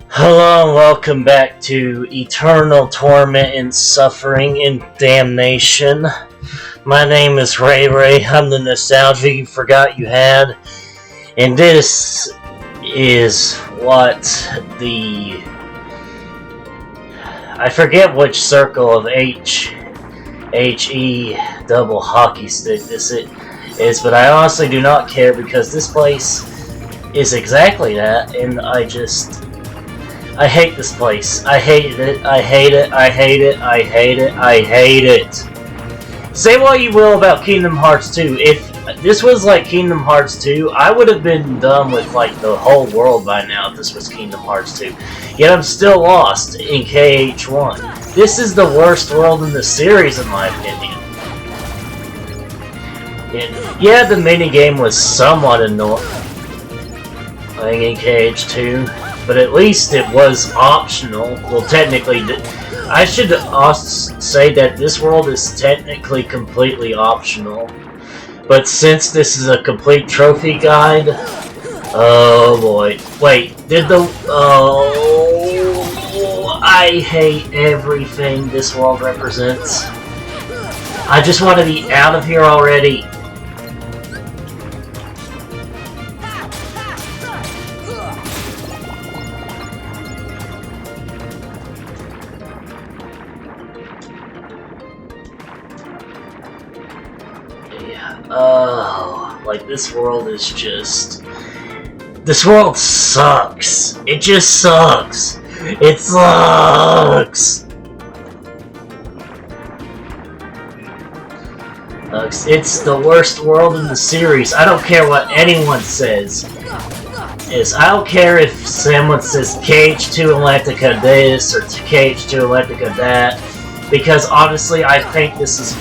Hello and welcome back to Eternal Torment and Suffering and Damnation. My name is Ray Ray. I'm the nostalgia you forgot you had. And this is what the... I forget which circle of H-E double hockey stick this is, but I honestly do not care because this place is exactly that, and I hate this place. I hate it. I hate it. I hate it. I hate it. I hate it. Say what you will about Kingdom Hearts 2. If this was like Kingdom Hearts 2, I would have been done with like the whole world by now if this was Kingdom Hearts 2. Yet I'm still lost in KH1. This is the worst world in the series in my opinion. And yeah, the minigame was somewhat annoying in KH2. But at least it was optional. Well, technically, I should also say that this world is technically completely optional. But since this is a complete trophy guide... Oh boy. Wait, did the... Oh... I hate everything this world represents. I just want to be out of here already. Oh, like this world is just... This world sucks. It just sucks. It sucks. It's the worst world in the series. I don't care what anyone says. I don't care if someone says KH2 Alintca this or KH2 Alintca that. Because honestly, I think this is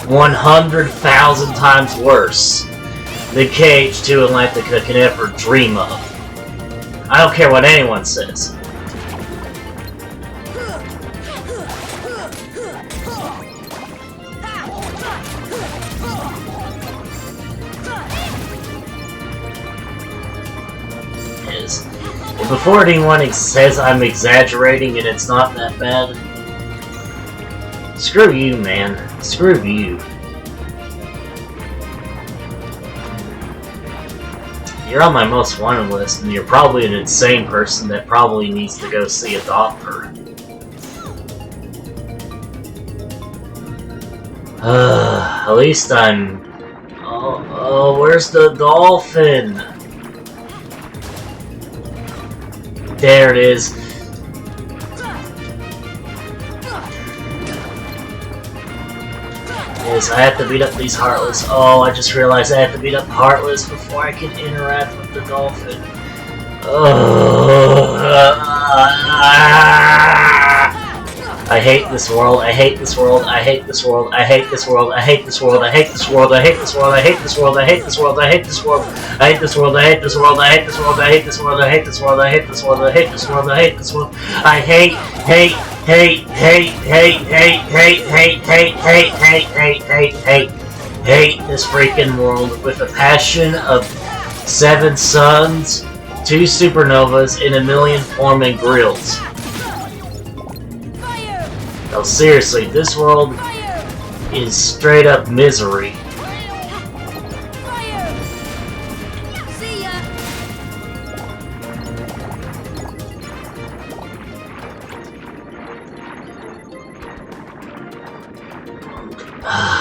100,000 times worse than KH2 Alintca can ever dream of. I don't care what anyone says. And before anyone says I'm exaggerating and it's not that bad, screw you, man. Screw you. You're on my most wanted list, and you're probably an insane person that probably needs to go see a doctor. At least I'm... Oh, where's the dolphin? There it is. Yes, I have to beat up these Heartless. Oh, I just realized I have to beat up Heartless before I can interact with the dolphin. Oh, I hate this world. I hate this world. I hate this world. I hate this world. I hate this world. I hate this world. I hate this world. I hate this world. I hate this world. I hate this world. I hate this world. I hate this world. I hate this world. I hate this world. I hate this world. I hate this world. I hate this world. I hate this world. I hate this freaking world with a passion of 7 suns, 2 supernovas, and 1,000,000 forming grills. No, seriously, this world is straight up misery.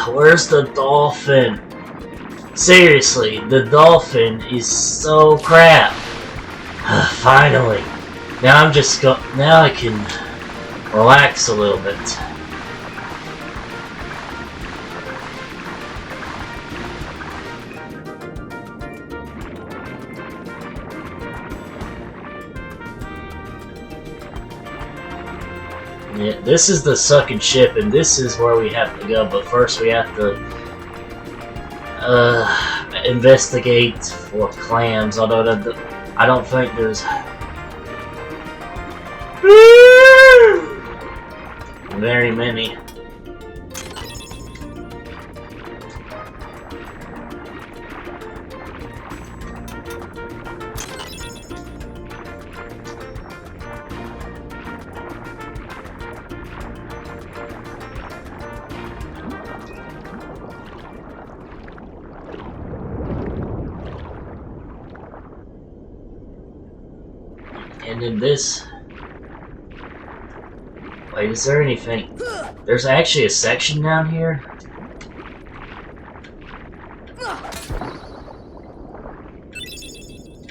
Where's the dolphin? Seriously, the dolphin is so crap. Finally. Now now I can relax a little bit. Yeah, this is the sucking ship, and this is where we have to go, but first we have to investigate for clams, although I don't think there's very many. And in this... Wait, is there anything... There's actually a section down here?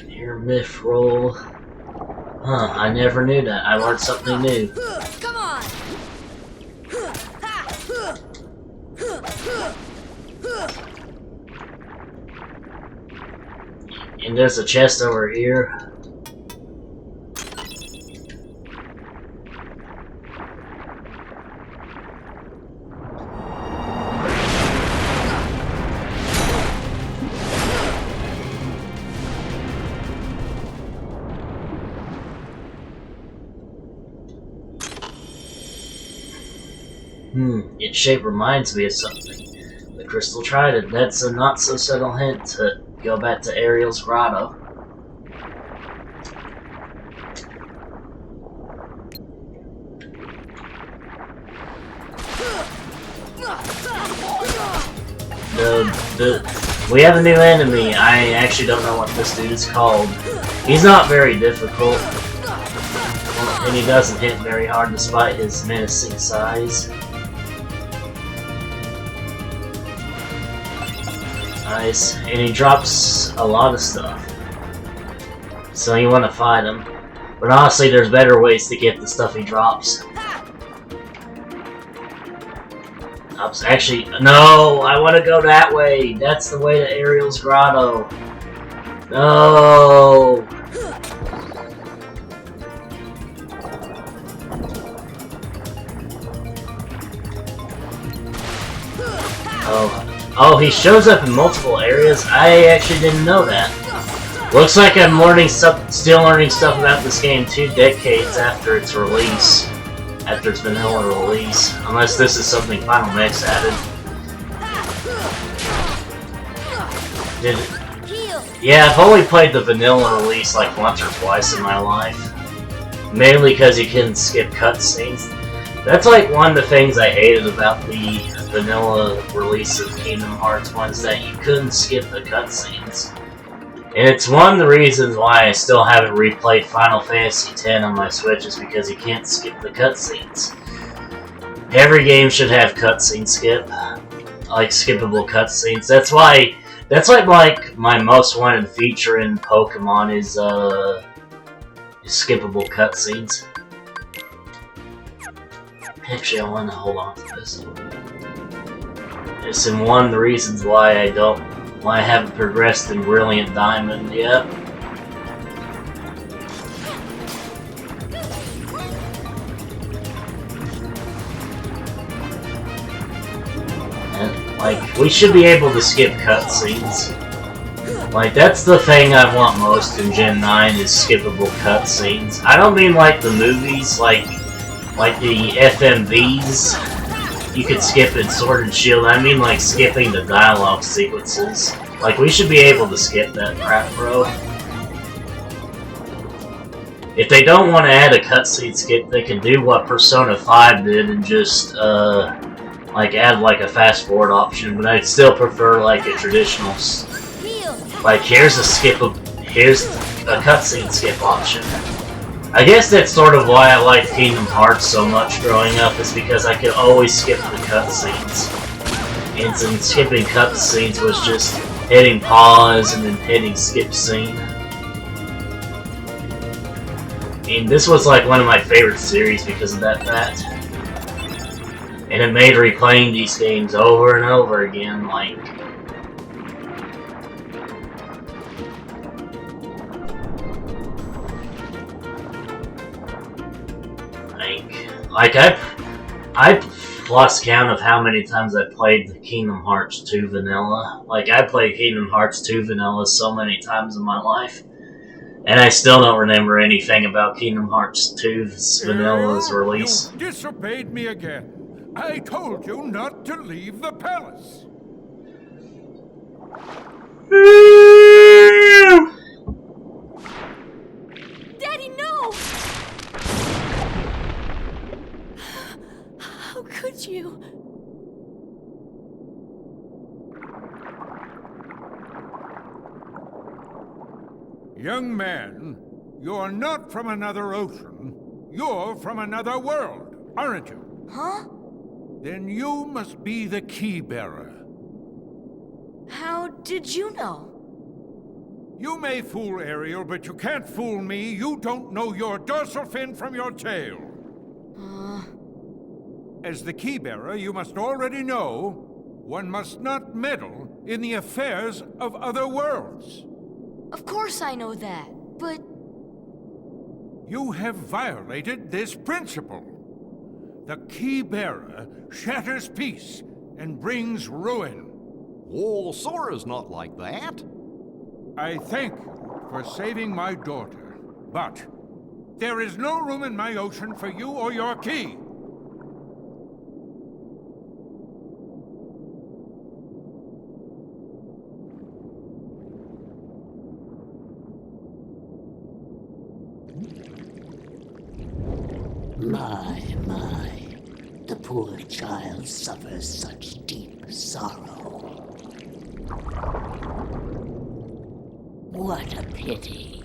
Air myth roll. Huh, I never knew that. I learned something new. Come on! And there's a chest over here. Its shape reminds me of something. The crystal trident. That's a not-so-subtle hint to go back to Ariel's Grotto. We have a new enemy. I actually don't know what this dude is called. He's not very difficult. And he doesn't hit very hard despite his menacing size. Nice. And he drops a lot of stuff. So you want to fight him. But honestly, there's better ways to get the stuff he drops. Actually, no! I want to go that way! That's the way to Ariel's Grotto. No! Oh, he shows up in multiple areas? I actually didn't know that. Looks like I'm still learning stuff about this game 2 decades after its release. After its vanilla release. Unless this is something Final Mix added. Did it? Yeah, I've only played the vanilla release like once or twice in my life. Mainly because you couldn't skip cutscenes. That's like one of the things I hated about the vanilla release of Kingdom Hearts 1 is that you couldn't skip the cutscenes. And it's one of the reasons why I still haven't replayed Final Fantasy X on my Switch is because you can't skip the cutscenes. Every game should have cutscene skip. Like skippable cutscenes. That's like my most wanted feature in Pokemon is skippable cutscenes. Actually, I want to hold on to this. It's one of the reasons why I haven't progressed in Brilliant Diamond yet. And, like, we should be able to skip cutscenes. Like, that's the thing I want most in Gen 9 is skippable cutscenes. I don't mean like the movies, like the FMVs. You could skip in Sword and Shield. I mean like skipping the dialogue sequences. Like, we should be able to skip that crap, bro. If they don't want to add a cutscene skip, they can do what Persona 5 did and just, like, add, like, a fast-forward option. But I'd still prefer, like, a traditional... Like, here's a cutscene skip option. I guess that's sort of why I liked Kingdom Hearts so much growing up, is because I could always skip the cutscenes. And skipping cutscenes was just hitting pause and then hitting skip scene. And this was like one of my favorite series because of that fact. And it made replaying these games over and over again, like... Like, I've lost count of how many times I played the Kingdom Hearts 2 Vanilla. Like, I played Kingdom Hearts 2 Vanilla so many times in my life. And I still don't remember anything about Kingdom Hearts 2's Vanilla's release. You disobeyed me again. I told you not to leave the palace. Daddy, no! How could you? Young man, You're not from another ocean. You're from another world, aren't you? Huh? Then you must be the key bearer. How did you know? You may fool Ariel, but you can't fool me. You don't know your dorsal fin from your tail. As the key bearer, you must already know one must not meddle in the affairs of other worlds. Of course I know that, but... You have violated this principle. The key bearer shatters peace and brings ruin. Oh, Sora's not like that. I thank you for saving my daughter, but there is no room in my ocean for you or your key. My, the poor child suffers such deep sorrow. What a pity.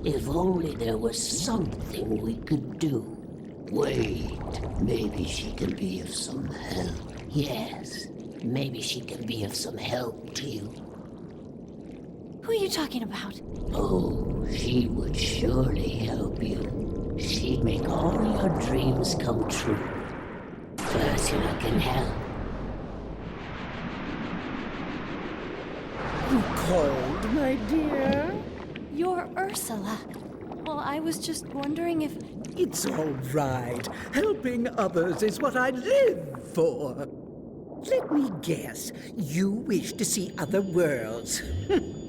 If only there was something we could do. Wait, maybe she can be of some help. Yes, maybe she can be of some help to you. Who are you talking about? Oh, she would surely help you. She'd make all your dreams come true. Ursula can help. You called, my dear? You're Ursula. Well, I was just wondering if... It's all right. Helping others is what I live for. Let me guess. You wish to see other worlds.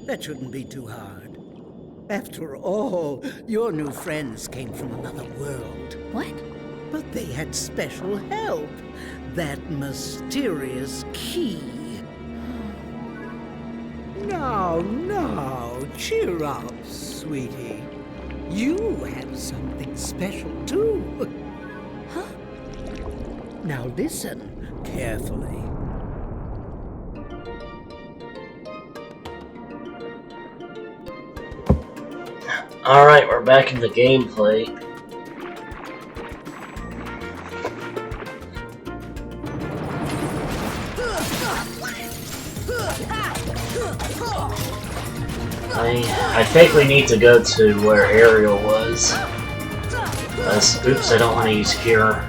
That shouldn't be too hard. After all, your new friends came from another world. What? But they had special help. That mysterious key. Now, cheer up, sweetie. You have something special, too. Huh? Now listen carefully. Alright, we're back in the gameplay. I think we need to go to where Ariel was. Oops, I don't want to use Cure.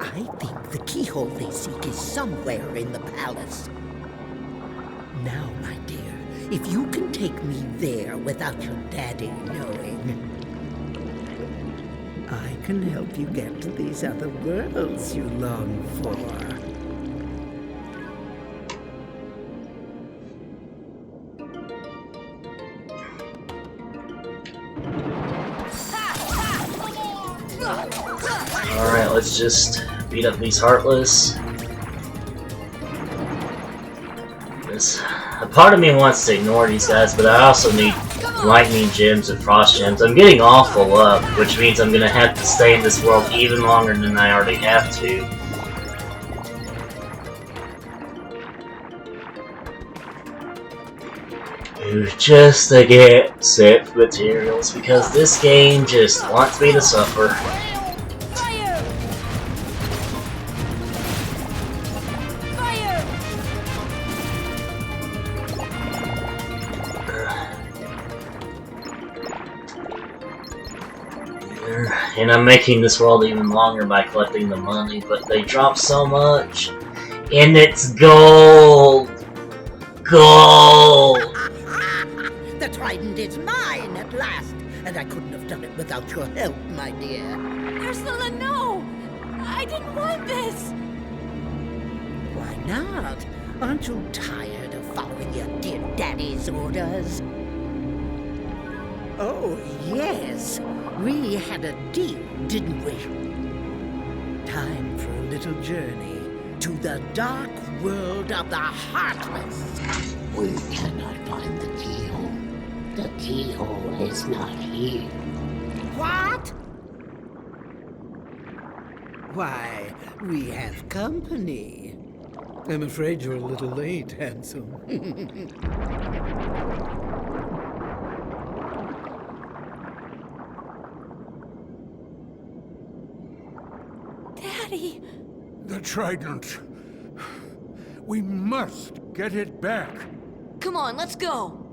I think the keyhole they seek is somewhere in the palace. Now, my dear, if you can take me there without your daddy knowing, I can help you get to these other worlds you long for. Alright, let's just beat up these Heartless. A part of me wants to ignore these guys, but I also need Lightning Gems and Frost Gems. I'm getting awful up, which means I'm gonna have to stay in this world even longer than I already have to. Just to get safe materials, because this game just wants me to suffer. Fire! Fire! And I'm making this world even longer by collecting the money, but they drop so much. And it's gold! Gold! The trident is mine at last, and I couldn't have done it without your help, my dear. Ursula, no! I didn't want this! Why not? Aren't you tired of following your dear daddy's orders? Oh, yes. We had a deal, didn't we? Time for a little journey to the dark world of the Heartless. We cannot find the keyhole. The keyhole is not here. What? Why, we have company. I'm afraid you're a little late, handsome. Daddy! The trident. We must get it back. Come on, let's go!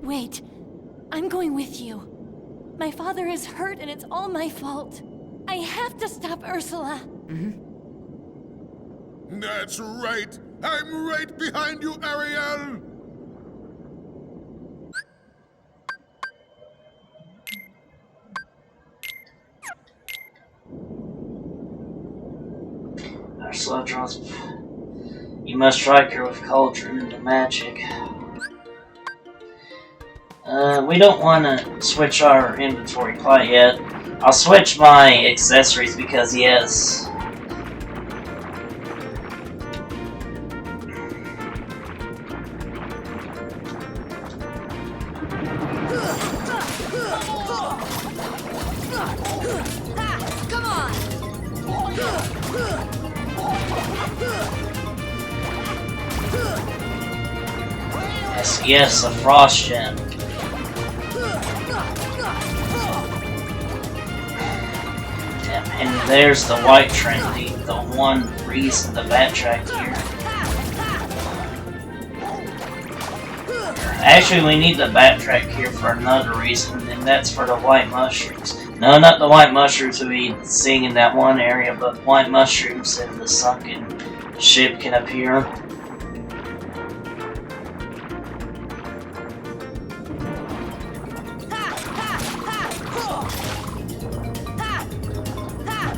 Wait. I'm going with you. My father is hurt and it's all my fault. I have to stop Ursula. That's right. I'm right behind you, Ariel. Ursula draws. You must strike her with cauldron and the magic. We don't want to switch our inventory quite yet. I'll switch my accessories because yes. Come on! Yes, a frost gem. And there's the white trinity, the one reason to backtrack here. Actually, we need to backtrack here for another reason, and that's for the white mushrooms. No, not the white mushrooms we sing in that one area, but white mushrooms in the sunken ship can appear.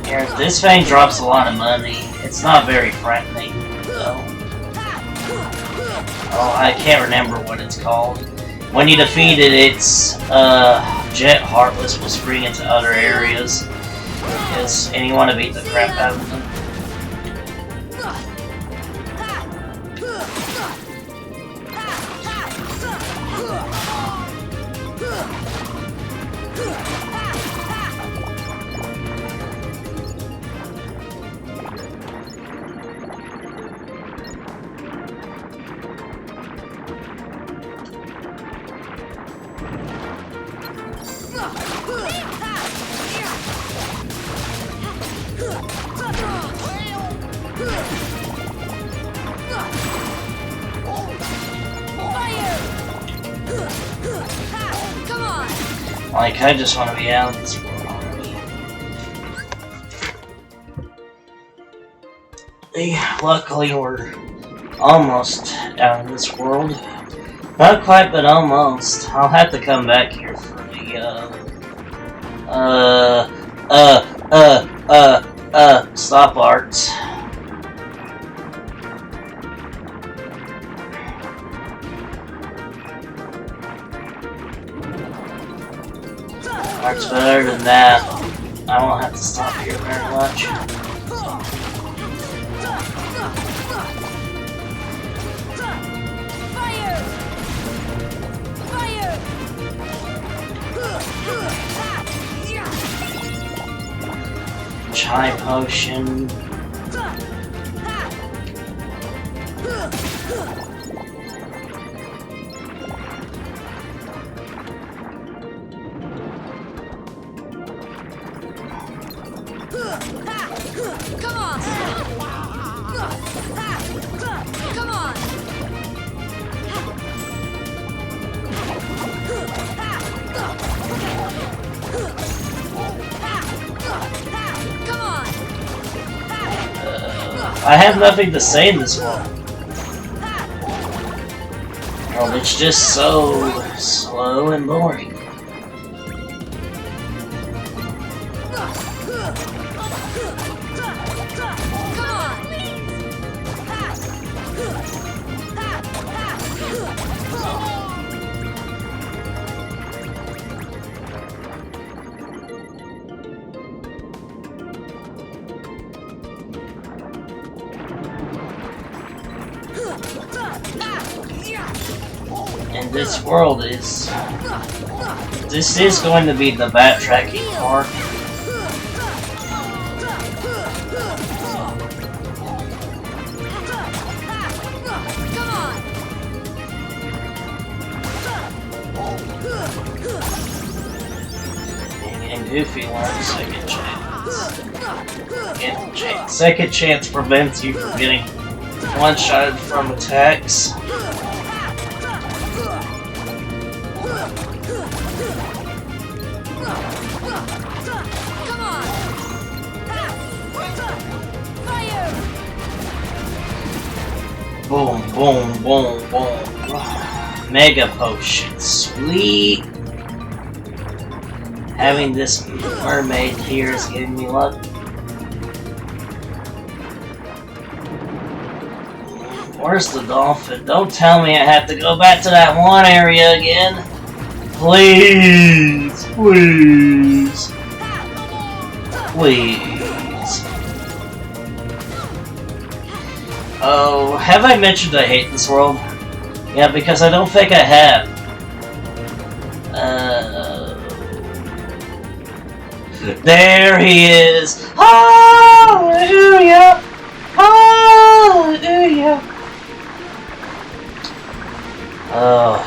Here, this thing drops a lot of money. It's not very frightening, though. Oh, I can't remember what it's called. When you defeat it, its Jet Heartless will spring into other areas. And you want to beat the crap out of them. Like, I just want to be out of this world already. Luckily, we're almost out of this world. Not quite, but almost. I'll have to come back here for the, stop arts. Arts, but other than that, I won't have to stop here very much. Chai potion. Come on! Come on! Come on! I have nothing to say in this one. Well, it's just so slow and boring. And this world is... This is going to be the backtracking part. And Goofy learns second chance prevents you from getting one-shotted from attacks. Boom, boom, boom, boom. Mega potion, sweet. Having this mermaid here is giving me luck. Where's the dolphin? Don't tell me I have to go back to that one area again. Please, please, please. Oh, have I mentioned I hate this world? Yeah, because I don't think I have. There he is! Hallelujah! Hallelujah! Oh.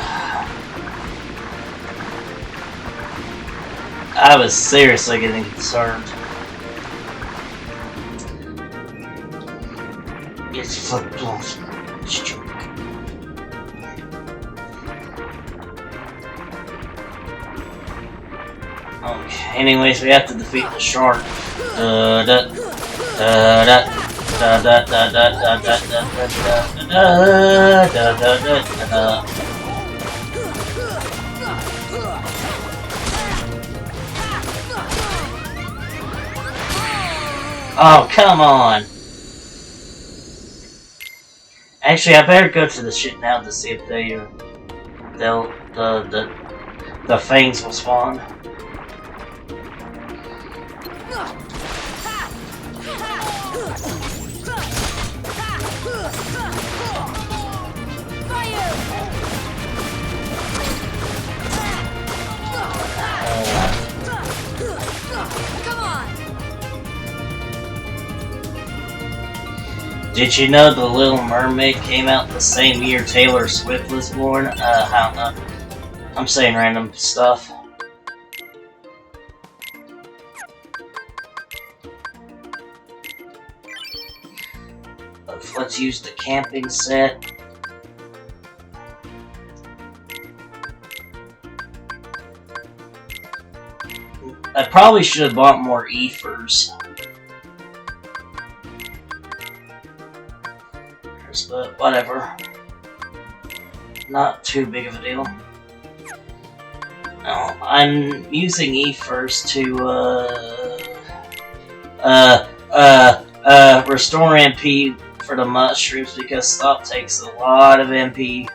I was seriously getting concerned. It's football. Okay, anyways, we have to defeat the shark. Oh, come on! Actually, I better go to the shit now to see if the fangs will spawn. Did you know The Little Mermaid came out the same year Taylor Swift was born? I don't know. I'm saying random stuff. Let's use the camping set. I probably should have bought more ethers. But whatever. Not too big of a deal. No, I'm using ethers to restore MP for the mushrooms because stop takes a lot of MP.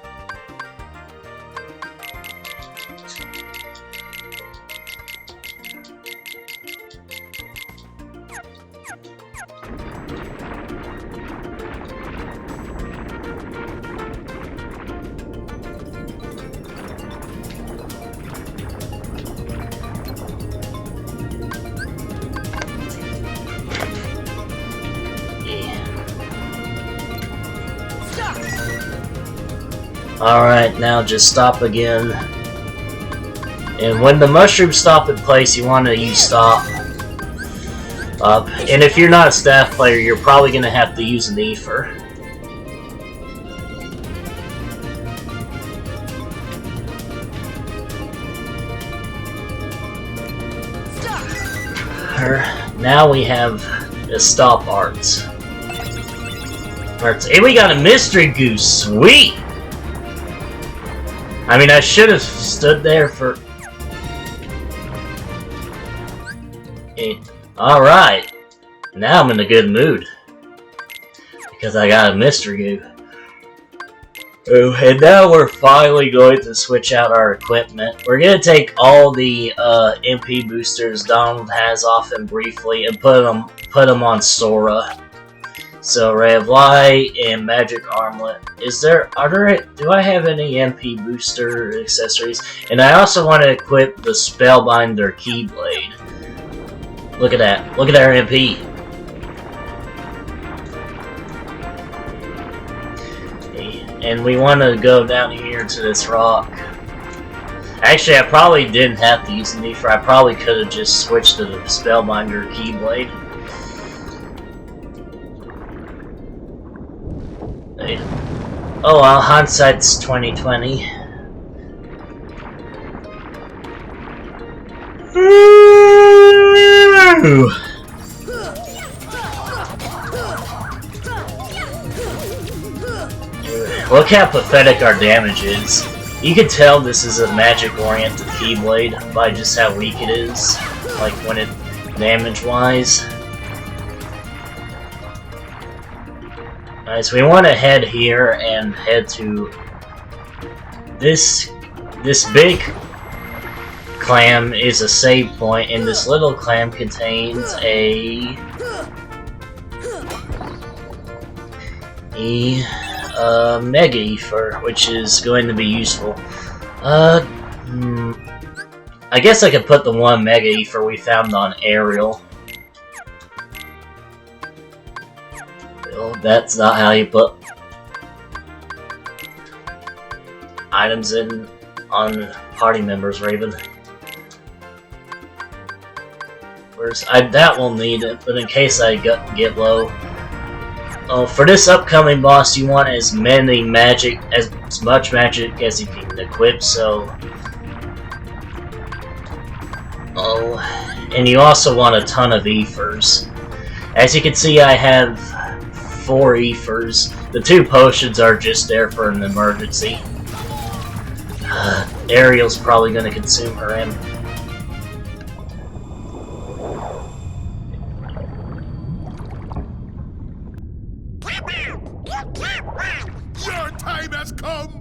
Alright, now just stop again. And when the mushrooms stop in place, you want to use stop. And if you're not a staff player, you're probably going to have to use an ether. Now we have the stop arts. Hey, we got a mystery goose! Sweet! I mean, I should have stood there for... Alright. Now I'm in a good mood. Because I got a mystery goo. Oh, and now we're finally going to switch out our equipment. We're going to take all the MP boosters Donald has off him briefly and put them on Sora. So Ray of Light and Magic Armlet. Do I have any MP booster accessories? And I also want to equip the Spellbinder Keyblade. Look at that. Look at our MP. And we want to go down here to this rock. Actually, I probably didn't have to use an Ether. I probably could have just switched to the Spellbinder Keyblade. Oh well, hindsight's 2020. Look how pathetic our damage is. You can tell this is a magic-oriented Keyblade by just how weak it is, like when it damage-wise. Alright, so we want to head here and head to this big clam is a save point, and this little clam contains a Mega Ether, which is going to be useful. I guess I could put the one Mega Ether we found on Ariel. Well, that's not how you put items in on party members, Raven. I doubt we'll need it, but in case I get low. For this upcoming boss, you want as much magic as you can equip, so... and you also want a ton of Ethers. As you can see, I have 4 Ethers. The 2 potions are just there for an emergency. Ariel's probably going to consume her in. Your time has come!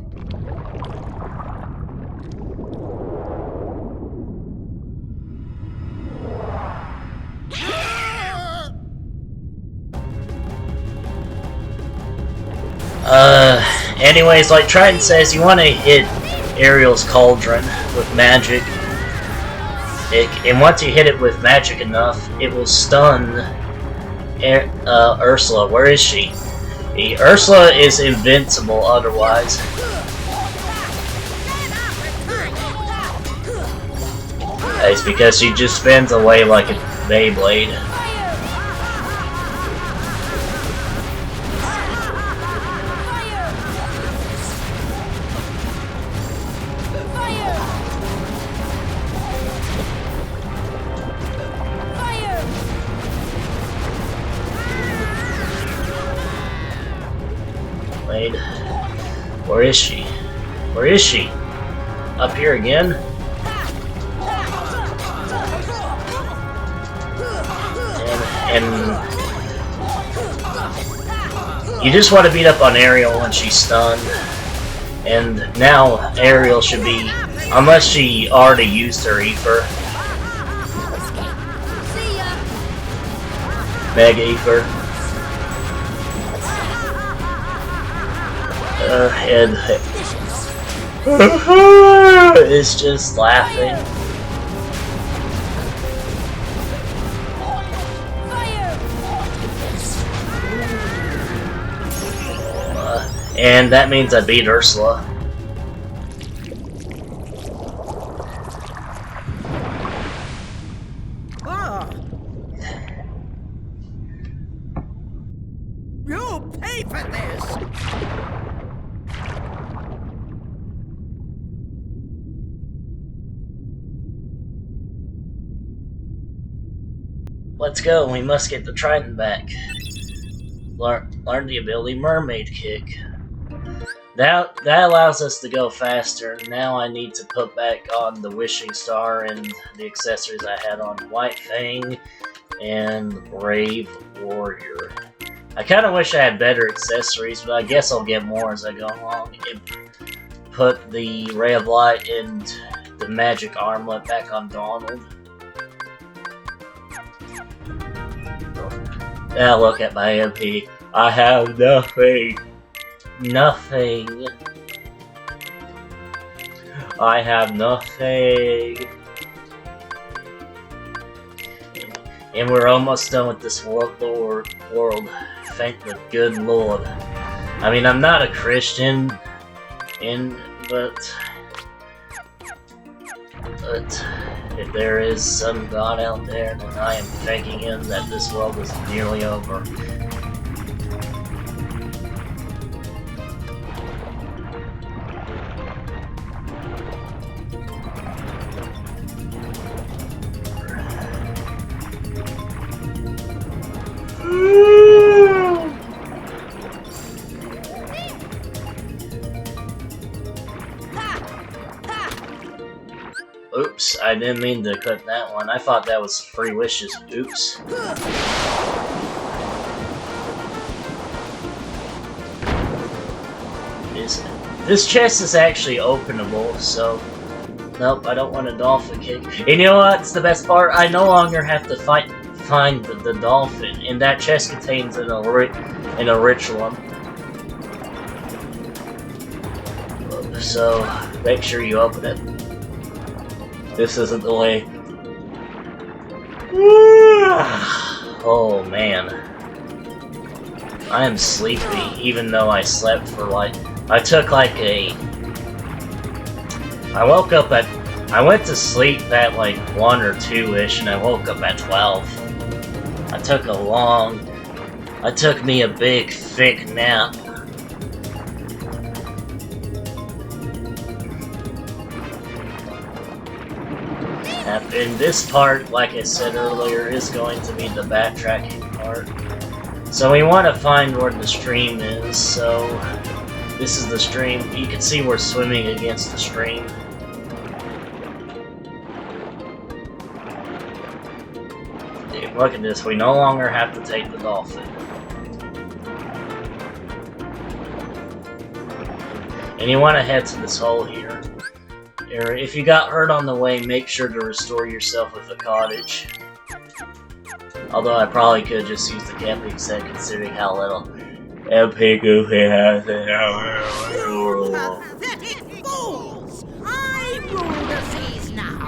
Anyways, like Triton says, you want to hit Ariel's cauldron with magic. And once you hit it with magic enough, it will stun Ursula. Where is she? Ursula is invincible otherwise. It's because she just spins away like a Beyblade. Where is she? Where is she? Up here again? And you just want to beat up on Ariel when she's stunned. And now Ariel should be, unless she already used her Ether. Mega Ether. And is just laughing. And that means I beat Ursula. You'll pay for this! Let's go, we must get the Triton back. Learn the ability Mermaid Kick. That allows us to go faster. Now I need to put back on the Wishing Star and the accessories I had on White Fang and Brave Warrior. I kind of wish I had better accessories, but I guess I'll get more as I go along. And put the Ray of Light and the Magic Armlet back on Donald. Now look at my MP. I have nothing. Nothing. I have nothing. And we're almost done with this world. Thank the good Lord. I mean, I'm not a Christian, but But if there is some god out there, then I am thanking him that this world is nearly over. Oops, I didn't mean to cut that one. I thought that was 3 wishes. Oops. This chest is actually openable, so... Nope, I don't want a dolphin kick. And you know what's the best part? I no longer have to find the dolphin, and that chest contains an ritual. So, make sure you open it. This isn't the way. Oh man. I am sleepy, even though I slept for like... I woke up at... I went to sleep at like 1 or 2-ish, and I woke up at 12. I took me a big, thick nap. And this part, like I said earlier, is going to be the backtracking part. So we want to find where the stream is, so this is the stream. You can see we're swimming against the stream. Dude, look at this, we no longer have to take the dolphin. And you want to head to this hole here. If you got hurt on the way, make sure to restore yourself with a cottage. Although I probably could just use the camping set considering how little MP Goofy has it. You pathetic fools! I rule the seas now!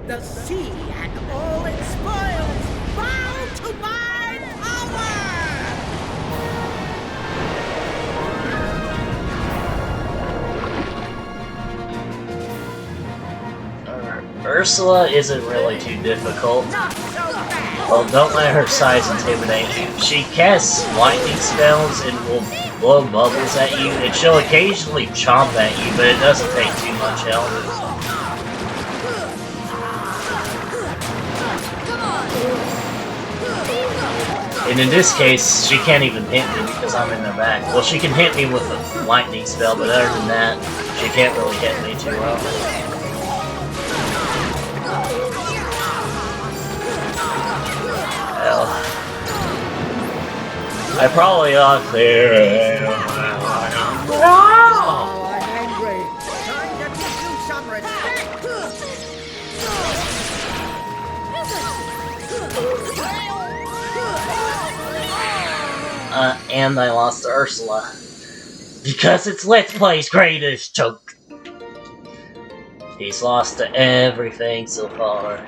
The sea and all its spoils bow to my power! Ursula isn't really too difficult. Well, don't let her size intimidate you. She casts lightning spells and will blow bubbles at you, and she'll occasionally chomp at you, but it doesn't take too much health. And in this case, she can't even hit me because I'm in the back. Well, she can hit me with a lightning spell, but other than that, she can't really hit me too well. Well, I probably ought to clear. Oh, I'm angry. Time to give you some respect. And I lost to Ursula. Because it's Let's Play's greatest joke. He's lost to everything so far.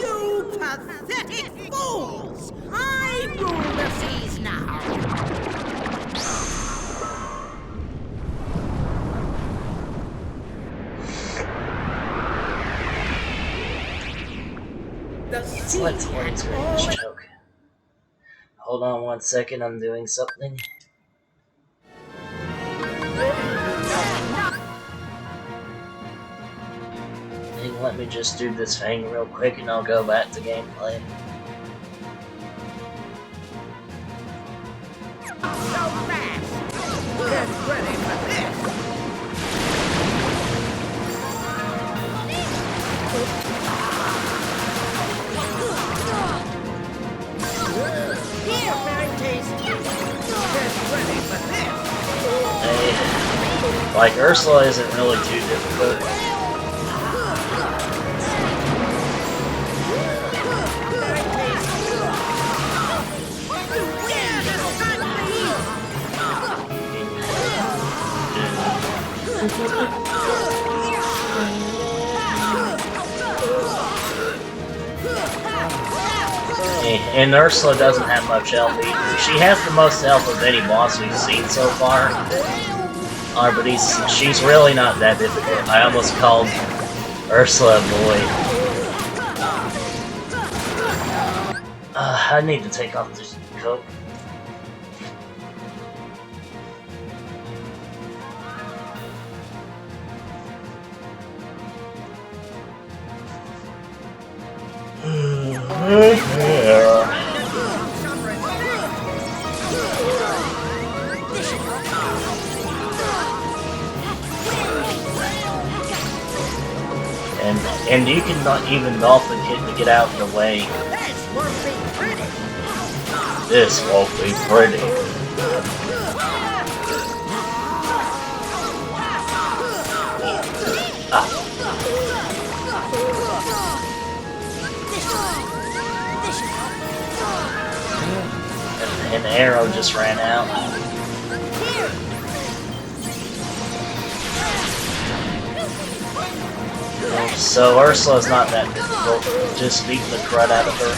You pathetic fools! I rule the seas now! Let's Play's greatest joke. Hold on 1 second, I'm doing something. Let me just do this thing real quick and I'll go back to gameplay. So fast! Get ready for this! Here, very tasty! Get ready for this! Hey, like Ursula isn't really too difficult. and Ursula doesn't have much health either. She has the most health of any boss we've seen so far. But she's really not that difficult. I almost called Ursula a boy. I need to take off this coat. And you can not even dolphin kit to get out of the way. This won't be pretty. And the arrow just ran out. So Ursula's not that difficult. Just beat the crud out of her.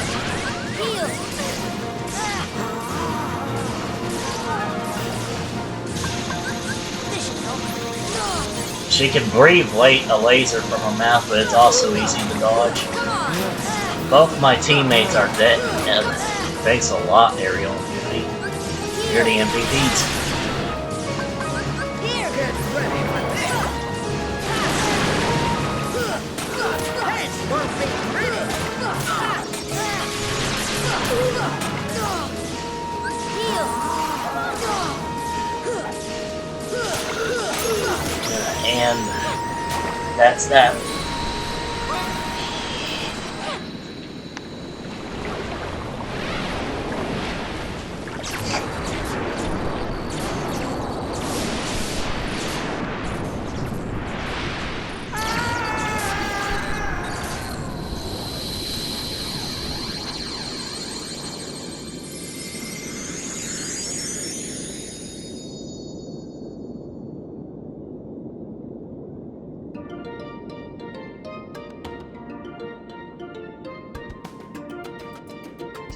She can breathe a laser from her mouth, but it's also easy to dodge. Both my teammates are dead. And thanks a lot, Ariel and Beauty. You're the MVPs. And that's that.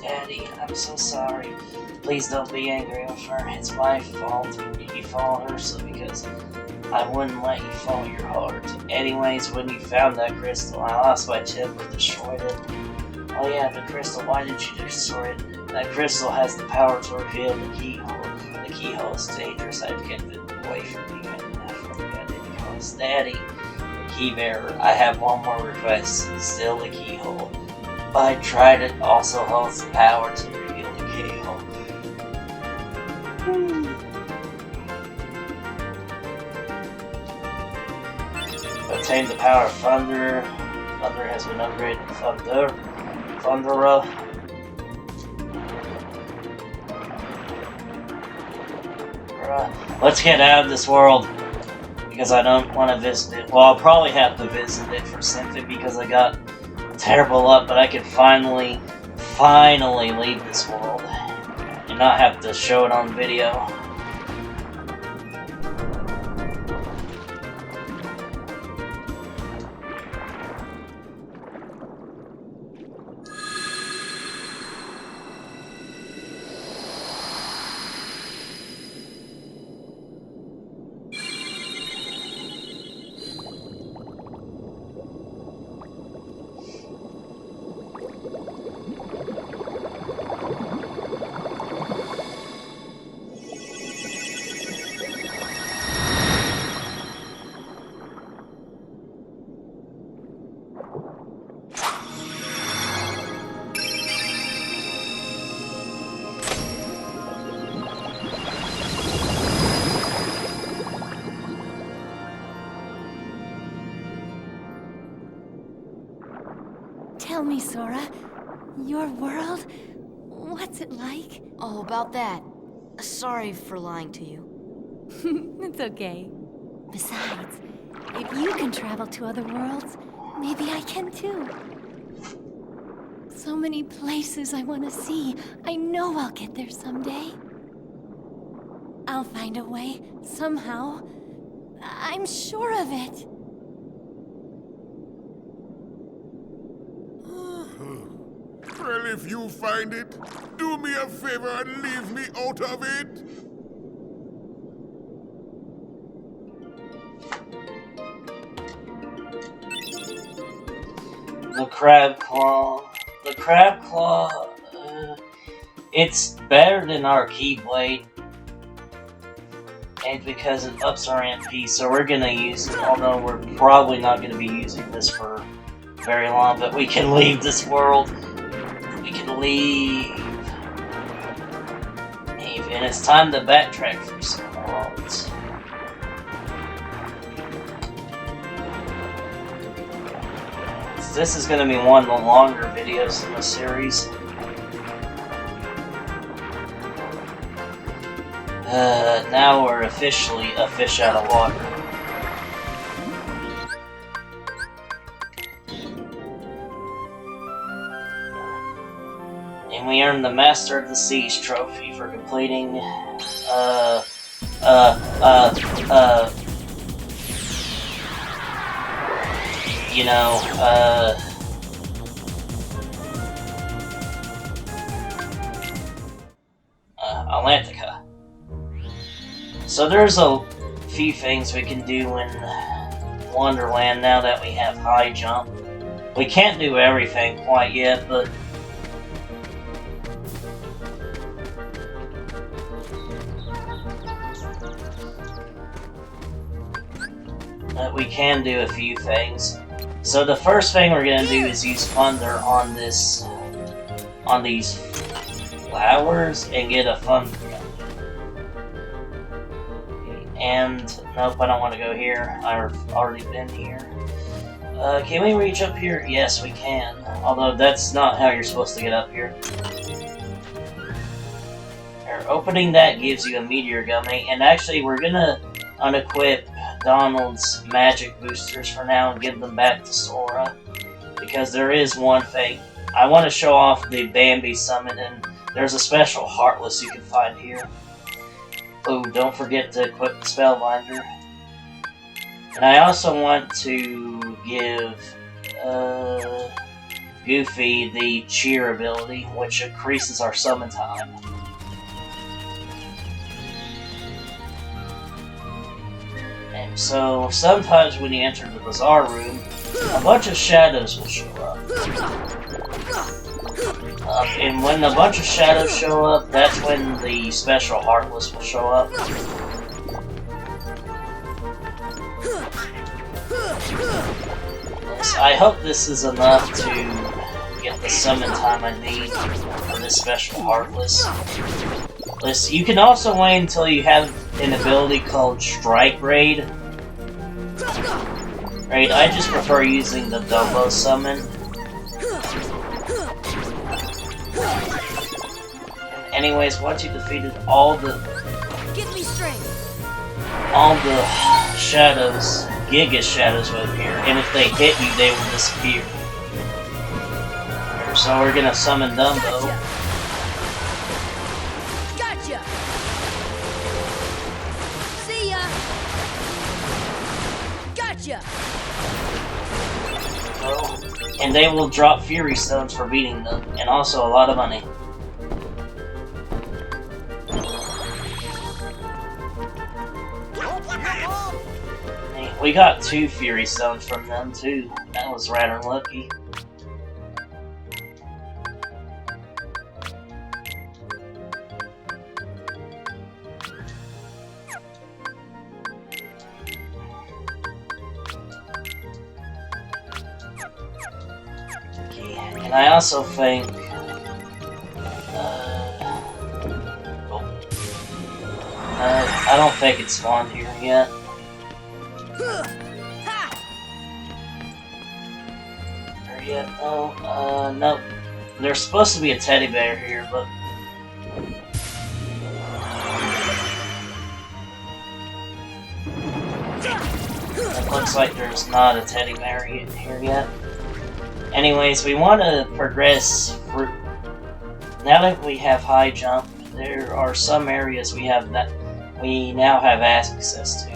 Daddy, I'm so sorry. Please don't be angry with her. It's my fault. You followed Ursula because I wouldn't let you follow your heart. Anyways, when you found that crystal, I lost my temper, destroyed it. Oh yeah, the crystal. Why did you destroy it? That crystal has the power to reveal the keyhole. The keyhole is dangerous. I've kept it away from you and I forgot it because Daddy, the key bearer. I have one more request. Still the keyhole. I tried it also holds the power to reveal the keyhole. Obtain the power of thunder. Thunder has been upgraded to Thundera. Let's get out of this world. Because I don't want to visit it. Well, I'll probably have to visit it for something because I got terrible luck, but I can finally leave this world and not have to show it on video. Tell me, Sora, your world, what's it like? Oh, about that. Sorry for lying to you. It's okay. Besides, if you can travel to other worlds, maybe I can too. So many places I want to see. I know I'll get there someday. I'll find a way, somehow. I'm sure of it. Well, if you find it, do me a favor and leave me out of it. The crab claw. The crab claw, it's better than our keyblade. And because it ups our MP, so we're gonna use it, although we're probably not gonna be using this for very long, but we can leave this world. We can leave. And it's time to backtrack for some worlds. This is going to be one of the longer videos in the series. Now we're officially a fish out of water. And we earned the Master of the Seas trophy for completing, you know, Alintca. So there's a few things we can do in Wonderland now that we have high jump. We can't do everything quite yet, but we can do a few things. So the first thing we're gonna do is use Thunder on these flowers and get a Thunder gun. And nope, I don't want to go here. I've already been here. Can we reach up here? Yes, we can. Although that's not how you're supposed to get up here. Opening that gives you a meteor gummy, and actually we're gonna unequip Donald's magic boosters for now and give them back to Sora, because there is one thing. I want to show off the Bambi summon, and there's a special Heartless you can find here. Oh, don't forget to equip the Spellbinder. And I also want to give Goofy the Cheer ability, which increases our summon time. So, sometimes when you enter the Bazaar room, a bunch of shadows will show up. And when a bunch of shadows show up, that's when the special Heartless will show up. Yes, I hope this is enough to get the summon time I need for this special Heartless. Listen, you can also wait until you have an ability called Strike Raid. Right, I just prefer using the Dumbo summon. Anyways, once you defeated all the shadows, Giga shadows will appear, and if they hit you, they will disappear. So we're gonna summon Dumbo. Gotcha. See ya. Gotcha. And they will drop Fury Stones for beating them, and also a lot of money. We got 2 Fury Stones from them too. That was rather lucky. And I also think I don't think it's spawned here yet. There yet? No, nope. There's supposed to be a teddy bear here, but it looks like there's not a teddy bear here yet. Anyways, we want to progress. Now that we have high jump, there are some areas we now have access to.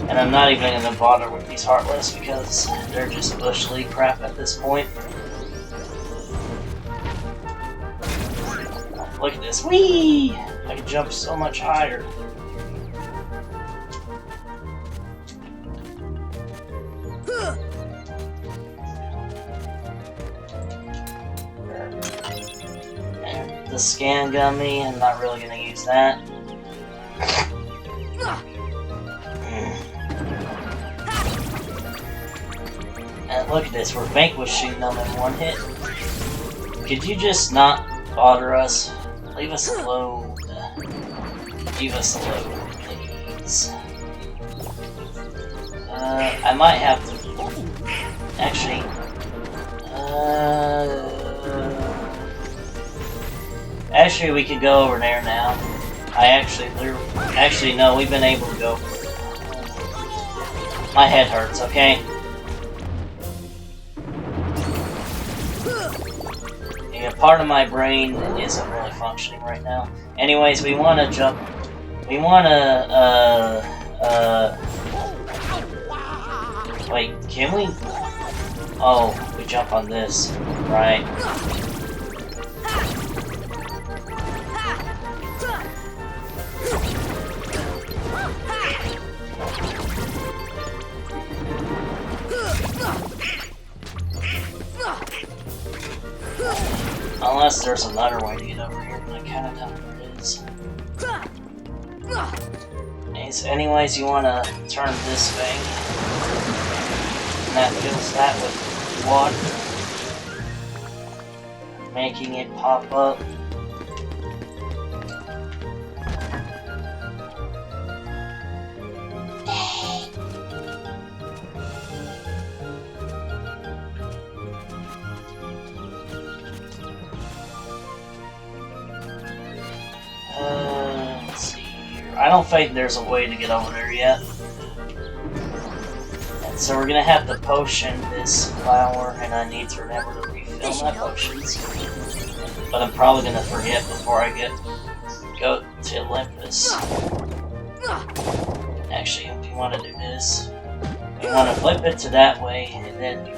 And I'm not even going to bother with these Heartless because they're just bush league crap at this point. Look at this. Whee! I can jump so much higher. And the scan gun me. I'm not really going to use that. And look at this. We're vanquishing them in one hit. Could you just not bother us? Leave us alone. Leave us alone, please. I might have to... Actually... Actually, we could go over there now. Actually, no, we've been able to go. My head hurts, okay? Yeah, part of my brain isn't really functioning right now. Anyways, we want to jump. We want to, wait, can we? Oh, we jump on this, right? Unless there's another way to get over here, but I kind of doubt there is. Anyways, you want to turn this thing, and that fills that with water, making it pop up. Let's see here. I don't think there's a way to get over there yet. And so we're gonna have to potion this flower, and I need to remember to refill my potions. But I'm probably gonna forget before I go to Olympus. Actually, if you want to do this, you want to flip it to that way, and then do it.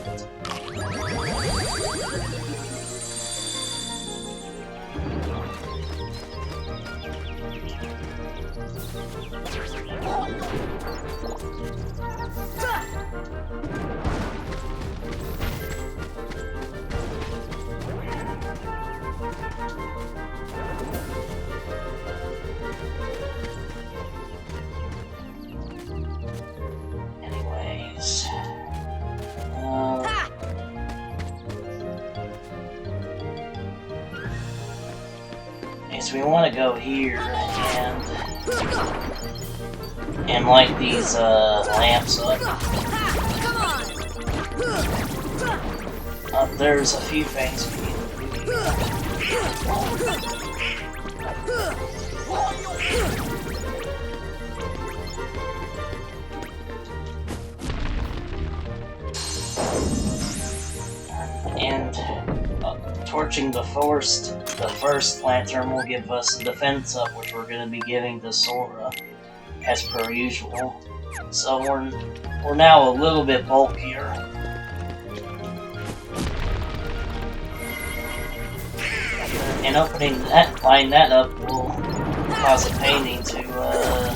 Anyways, so we want to go here and light these lamps up. There's a few things we need to do. And torching the first lantern will give us a defense up, which we're going to be giving to Sora, as per usual. So we're now a little bit bulkier. And opening that, lining that up will cause a painting to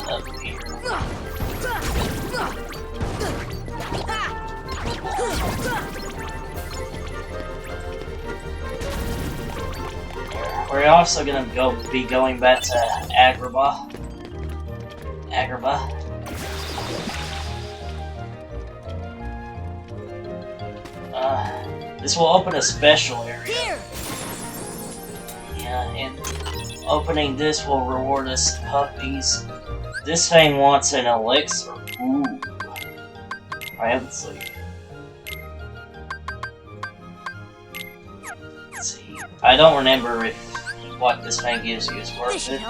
appear. We're also gonna be going back to Agrabah. This will open a special area. Yeah, and opening this will reward us puppies. This thing wants an elixir. Ooh. Fancy. Let's see. I don't remember if what this thing gives you is worth it.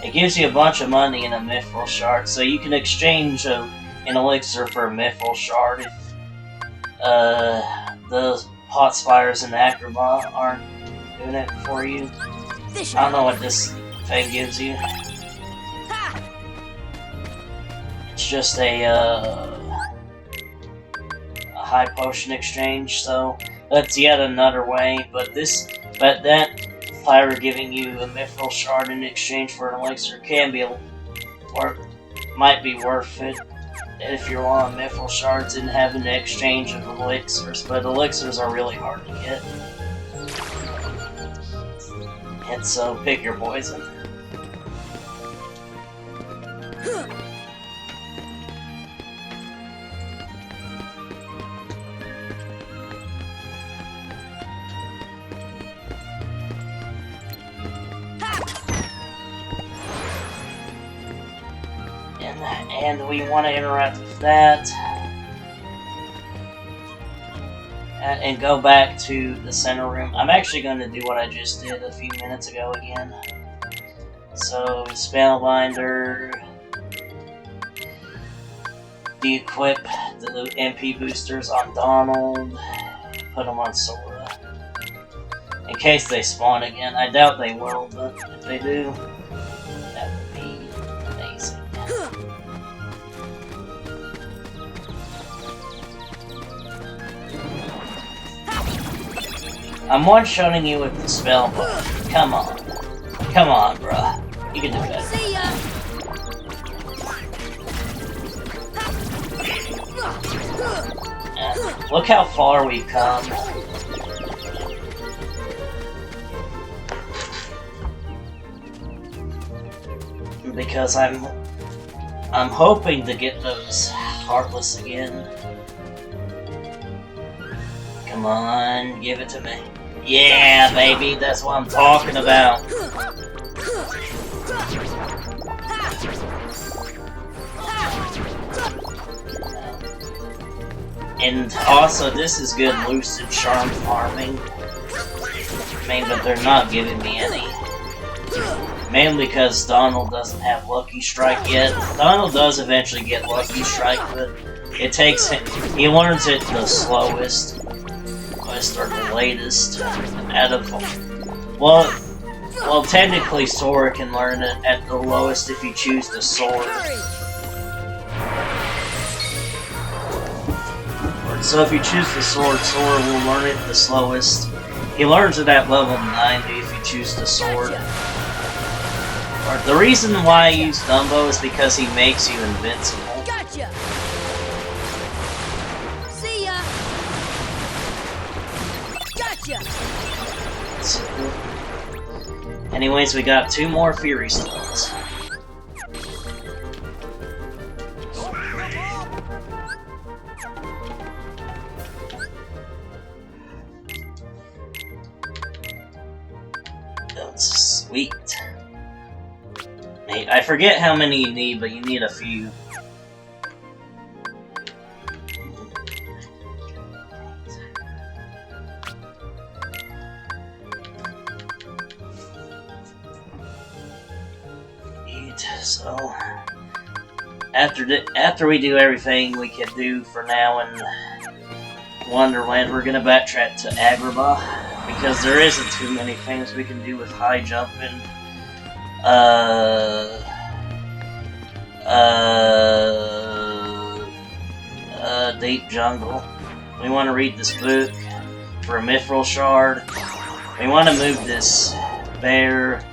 It gives you a bunch of money and a mithril shard, so you can exchange an elixir for a mithril shard if the hot spires in Agrabah aren't doing it for you. I don't know what this thing gives you. It's just a high potion exchange, so That's yet another way, but that fire giving you a mithril shard in exchange for an elixir can be might be worth it if you're on mithril shards and having an exchange of elixirs, but elixirs are really hard to get. And so pick your poison. And we want to interact with that. And go back to the center room. I'm actually going to do what I just did a few minutes ago again. So, Spellbinder. De-equip the MP boosters on Donald. Put them on Sora. In case they spawn again. I doubt they will, but if they do, that would be amazing. I'm one-shotting you with the spell book. Come on. Come on, bruh. You can do better. See ya! Look how far we've come. Because I'm hoping to get those Heartless again. Come on, give it to me. Yeah, baby, that's what I'm talking about. And also, this is good Lucid Charm farming. I mean, but they're not giving me any. Mainly because Donald doesn't have Lucky Strike yet. Donald does eventually get Lucky Strike, but it takes him... He learns it the slowest. Or the latest out of... Well, technically Sora can learn it at the lowest if you choose the sword. So if you choose the sword, Sora will learn it the slowest. He learns it at level 90 if you choose the sword. The reason why I use Dumbo is because he makes you invincible. Gotcha! See ya! Gotcha! Anyways, we got 2 more Fury Stones. That's sweet. I forget how many you need, but you need a few. So, after we do everything we can do for now in Wonderland, we're gonna backtrack to Agrabah because there isn't too many things we can do with high jumping. Deep Jungle. We want to read this book for a Mithril Shard. We want to move this bear.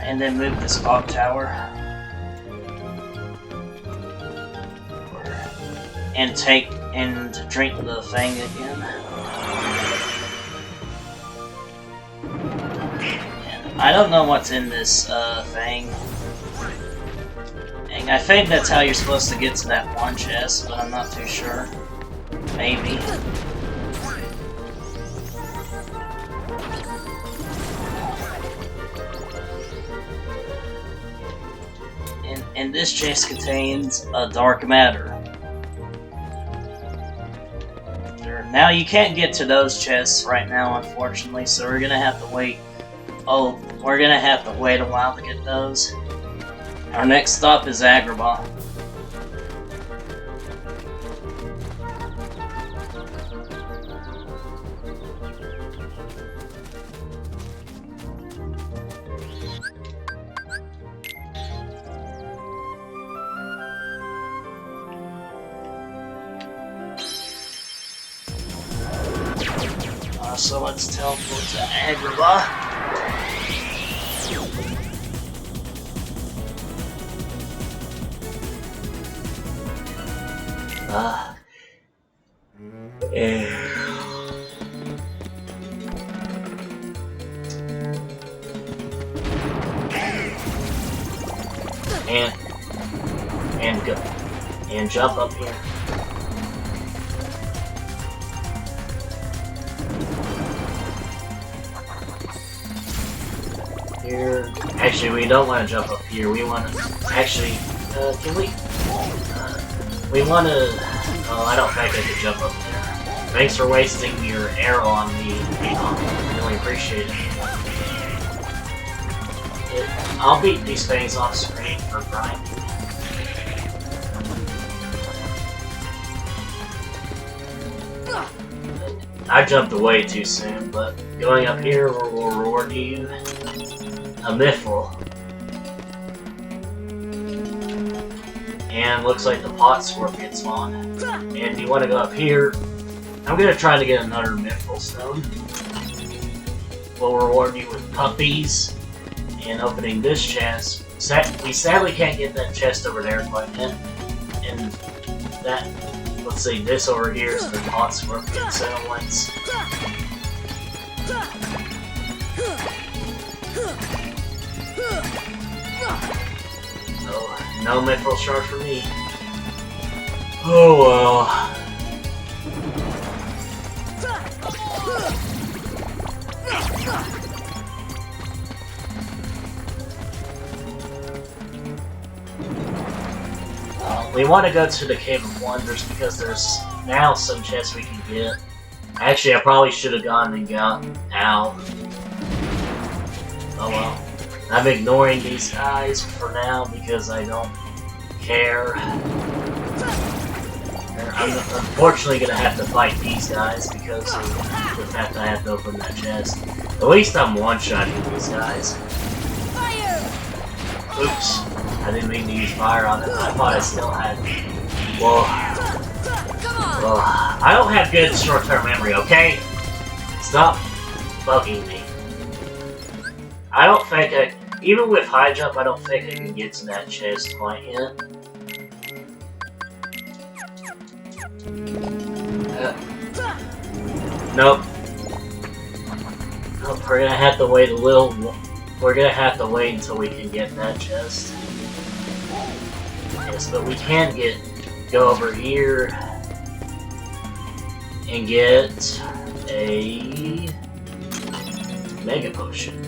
And then move this clock tower. And drink the thing again. And I don't know what's in this thing. And I think that's how you're supposed to get to that one chest, but I'm not too sure. Maybe. And this chest contains a dark matter. Now you can't get to those chests right now, unfortunately, so we're gonna have to wait. Oh, we're gonna have to wait a while to get those. Our next stop is Agrabah. So let's teleport to Agrabah. And go. And jump up here. Here. Actually, we don't want to jump up here. We want to... Actually, can we... we want to... Oh, I don't think I could jump up there. Thanks for wasting your arrow on me. I really appreciate it. I'll beat these things off screen for grinding. I jumped away too soon, but going up here will reward you a mithril. And looks like the pot scorpion spawn. And if you want to go up here, I'm going to try to get another mithril stone. We'll reward you with puppies and opening this chest. We sadly can't get that chest over there quite yet. And that, let's see, this over here is the pot scorpion settlements. No mithril shard for me. Oh well. We want to go to the Cave of Wonders because there's now some chests we can get. Actually, I probably should have gone and got Al. Oh well. I'm ignoring these guys for now because I don't care. I'm unfortunately gonna have to fight these guys because of the fact that I have to open that chest. At least I'm one-shotting these guys. Oops. I didn't mean to use fire on it. I thought I still had... Well, I don't have good short-term memory, okay? Stop bugging me. I don't think I... Even with high jump, I don't think I can get to that chest quite yet. Nope. Nope, we're gonna have to wait a little... We're gonna have to wait until we can get that chest. Yes, but we can go over here and get a Mega Potion.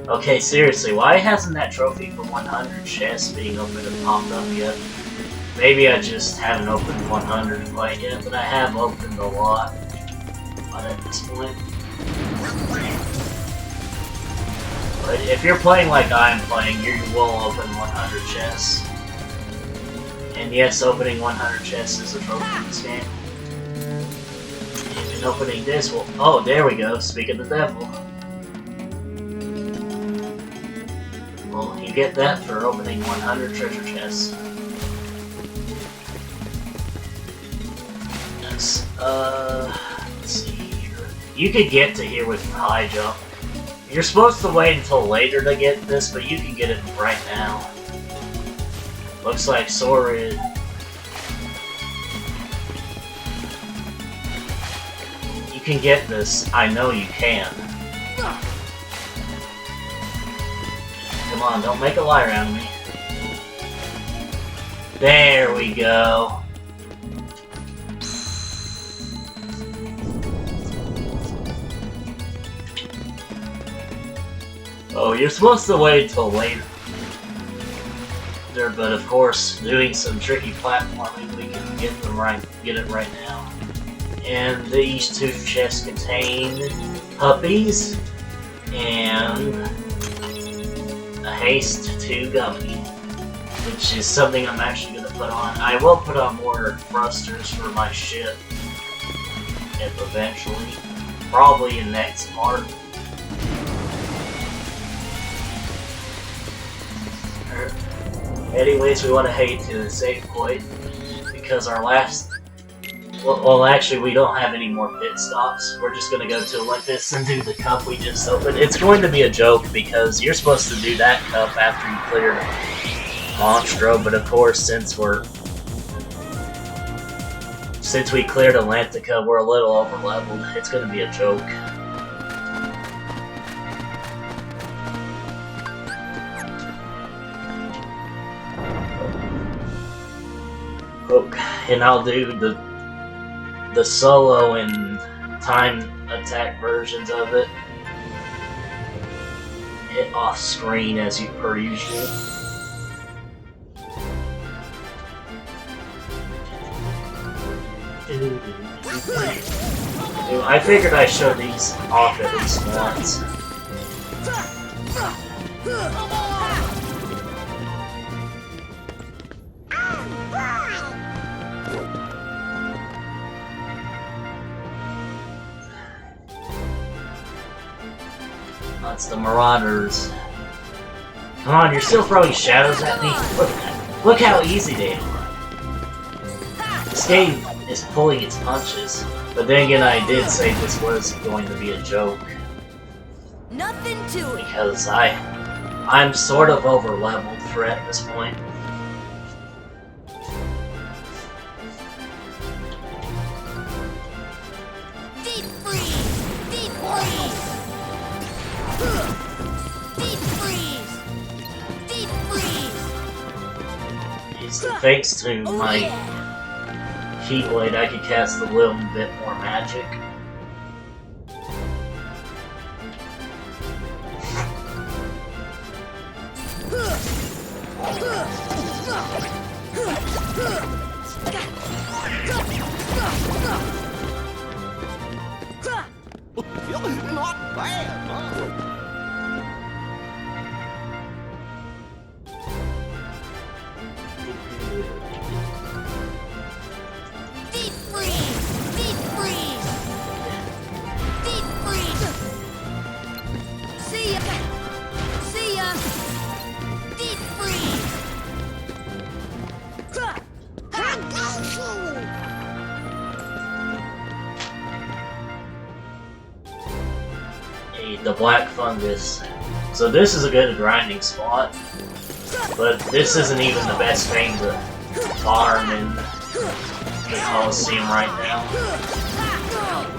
Okay, seriously, why hasn't that trophy for 100 chests being opened and popped up yet? Maybe I just haven't opened 100 quite yet, but I have opened a lot at this point. But if you're playing like I'm playing, you will open 100 chests. And yes, opening 100 chests is a trophy in this game. And opening this will... Oh, there we go, speak of the devil. Well, you get that for opening 100 treasure chests. Yes, let's see here. You could get to here with high jump. You're supposed to wait until later to get this, but you can get it right now. Looks like Sora... You can get this. I know you can. Come on, don't make a liar out of me. There we go. Oh, you're supposed to wait until later. But of course, doing some tricky platforming, we can get it right now. And these two chests contain puppies and a haste 2 gummy, which is something I'm actually going to put on. I will put on more thrusters for my ship eventually, probably in next part. Anyways, we want to head to the save point because our last Well, actually, we don't have any more pit stops. We're just gonna go to Olympus and do the cup we just opened. It's going to be a joke because you're supposed to do that cup after you clear Monstro, but of course, since we cleared Alintca, we're a little over leveled. It's gonna be a joke. Okay, and I'll do the solo and time attack versions of it off screen as per usual. I figured I'd show these off at least once. That's the Marauders. Come on, you're still throwing shadows at me? Look how easy they are. This game is pulling its punches. But then again, I did say this was going to be a joke. Nothing to it. Because I'm sort of over leveled for at this point. Deep freeze! Deep freeze! Deep freeze! Deep freeze! Thanks to my Keyblade, I could cast a little bit more magic. Not bad, huh? Deep freeze! Deep freeze! Deep freeze! See ya! See ya! Deep freeze! The black fungus. So this is a good grinding spot, but this isn't even the best thing to farm in the Coliseum right now.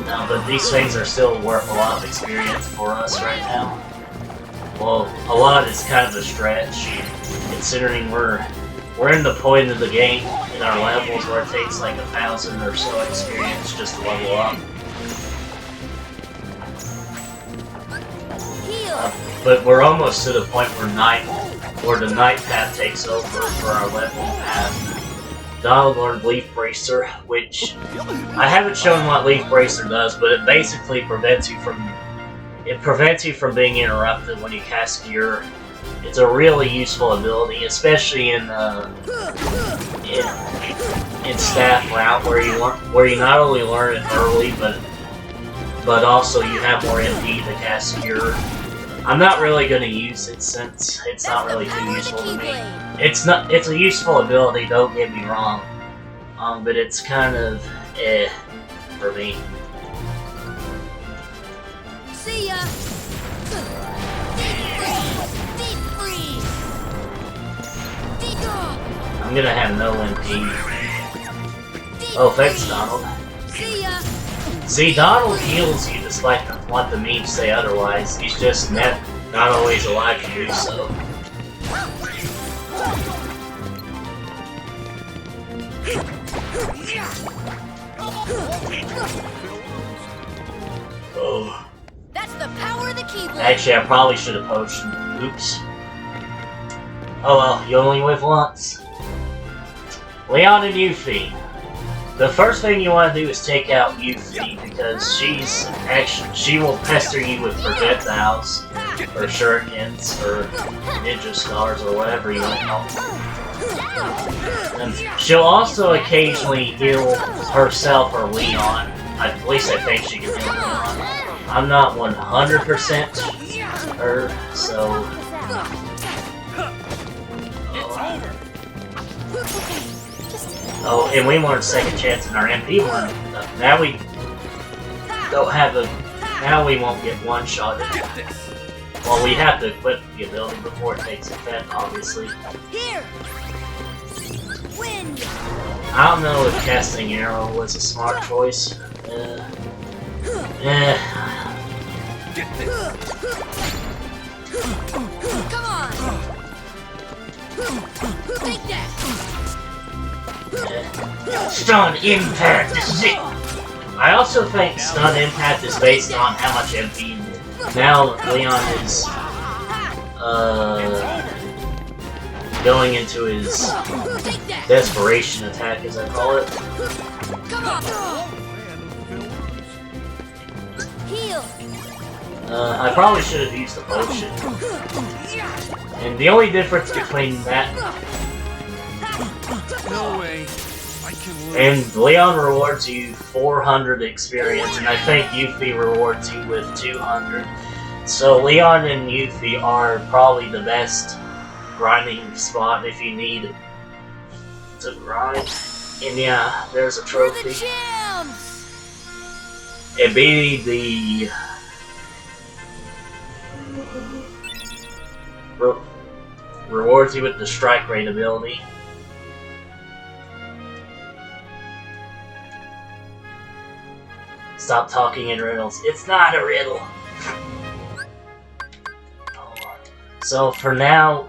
No, but these things are still worth a lot of experience for us right now. Well, a lot is kind of a stretch, considering we're in the point of the game in our levels where it takes like 1,000 or so experience just to level up. But we're almost to the point where the night path takes over for our level path. Donald learned Leaf Bracer, which I haven't shown what Leaf Bracer does, but it basically prevents you from being interrupted when you cast Cure. It's a really useful ability, especially in staff route where you not only learn it early, but also you have more MP to cast Cure. I'm not really going to use it since it's not really too useful to me. It's a useful ability, don't get me wrong. But it's kind of for me. See ya! Deep freeze! Deep freeze! I'm gonna have no MP. Oh, thanks, Donald. See ya! See, Donald heals you despite what the memes say otherwise. He's just not always alive to do so. Oh. That's the power of the Keyblade! Actually, I probably should have potioned. Oops. Oh well, you only live once. Leon and Yuffie. The first thing you want to do is take out Yuffie because she will pester you with projectiles, or shurikens, or ninja stars, or whatever you want to call them. And she'll also occasionally heal herself or Leon. At least I think she can heal Leon. I'm not 100% her, so... Just Oh, and we learned second chance in our MP one. Now we don't have a. Now we won't get one shot. Well, we have to equip the ability before it takes effect, obviously. Here! Wind! I don't know if casting Arrow was a smart choice. Come on! Take that! Stun Impact! This is it! I also think Stun Impact is based on how much MP you did. Now Leon is going into his desperation attack, as I call it. Come on! Heal! I probably should have used the potion. And the only difference between that No way. I can lose. and Leon rewards you 400 experience, and I think Yuffie rewards you with 200. So Leon and Yuffie are probably the best grinding spot if you need to grind. And yeah, there's a We're the trophy. champs! It be the rewards you with the strike rate ability. Stop talking in riddles. It's not a riddle. So for now,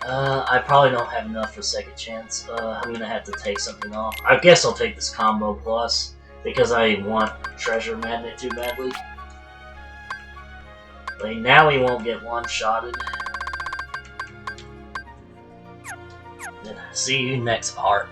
I probably don't have enough for second chance. I'm gonna have to take something off. I guess I'll take this combo plus because I want treasure magnet too badly. But now we won't get one-shotted. See you next part.